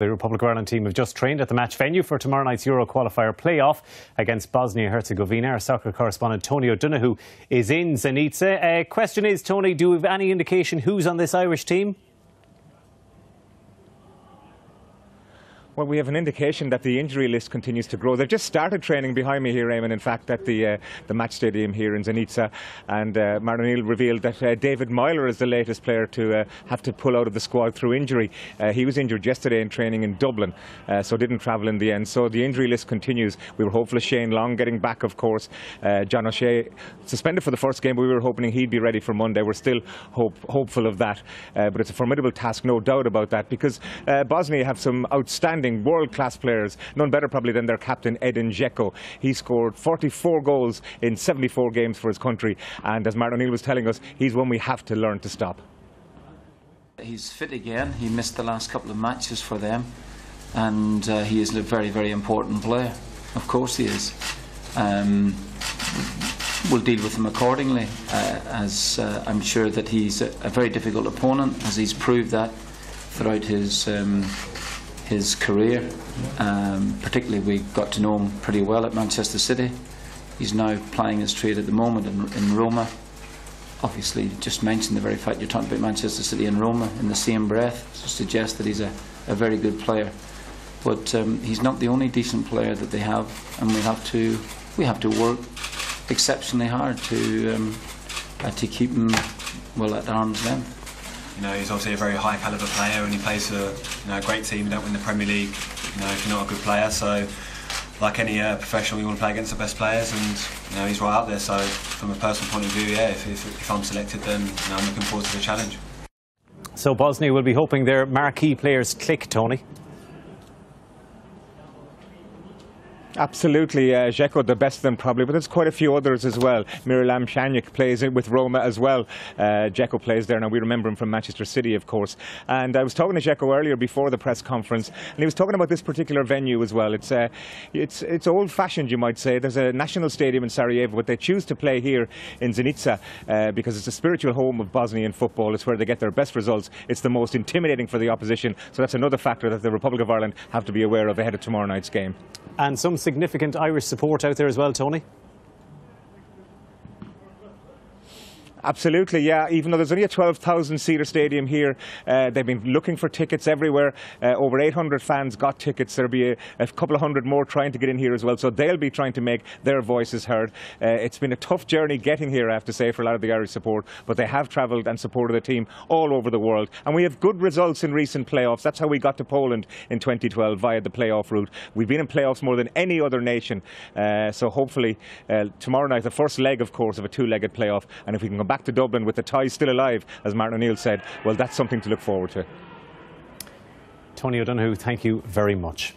The Republic of Ireland team have just trained at the match venue for tomorrow night's Euro qualifier playoff against Bosnia-Herzegovina. Our soccer correspondent Tony O'Donoghue is in Zenica. Question is, Tony, do we have any indication who's on this Irish team? Well, we have an indication that the injury list continues to grow. They've just started training behind me here, Eamon, in fact, at the match stadium here in Zenica. And Martin O'Neill revealed that David Myler is the latest player to have to pull out of the squad through injury. He was injured yesterday in training in Dublin, so didn't travel in the end. So the injury list continues. We were hopeful of Shane Long getting back, of course. John O'Shea suspended for the first game, but we were hoping he'd be ready for Monday. We're still hopeful of that. But it's a formidable task, no doubt about that, because Bosnia have some outstanding world-class players, none better probably than their captain Edin Dzeko. He scored 44 goals in 74 games for his country, and as Martin O'Neill was telling us, he's one we have to learn to stop. He's fit again. He missed the last couple of matches for them, and he is a very, very important player. Of course he is. We'll deal with him accordingly, as I'm sure that he's a very difficult opponent, as he's proved that throughout his career. Particularly, we got to know him pretty well at Manchester City. He's now plying his trade at the moment in Roma. Obviously, just mention the very fact you're talking about Manchester City and Roma in the same breath suggests that he's a very good player. But he's not the only decent player that they have, and we have to work exceptionally hard to keep him well at arm's length. You know, he's obviously a very high calibre player, and he plays for a great team. You don't win the Premier League, if you're not a good player. So, like any professional, you want to play against the best players, and he's right out there. So, from a personal point of view, yeah, if I'm selected, then I'm looking forward to the challenge. So Bosnia will be hoping their marquee players click, Tony. Absolutely, Dzeko the best of them probably, but there's quite a few others as well. Miralem Pjanic plays with Roma as well. Dzeko plays there now. We remember him from Manchester City, of course. And I was talking to Dzeko earlier before the press conference, and he was talking about this particular venue as well. It's old-fashioned, you might say. There's a national stadium in Sarajevo, but they choose to play here in Zenica because it's a spiritual home of Bosnian football. It's where they get their best results. It's the most intimidating for the opposition. So that's another factor that the Republic of Ireland have to be aware of ahead of tomorrow night's game. And some significant Irish support out there as well, Tony? Absolutely, yeah. Even though there's only a 12,000-seater stadium here, they've been looking for tickets everywhere. Over 800 fans got tickets. There'll be a couple of hundred more trying to get in here as well, so they'll be trying to make their voices heard. It's been a tough journey getting here, I have to say, for a lot of the Irish support, but they have travelled and supported the team all over the world. And we have good results in recent playoffs. That's how we got to Poland in 2012 via the playoff route. We've been in playoffs more than any other nation, so hopefully tomorrow night, the first leg, of course, of a two-legged playoff, and if we can go back to Dublin with the tie still alive, as Martin O'Neill said, well, that's something to look forward to. Tony O'Donoghue, thank you very much.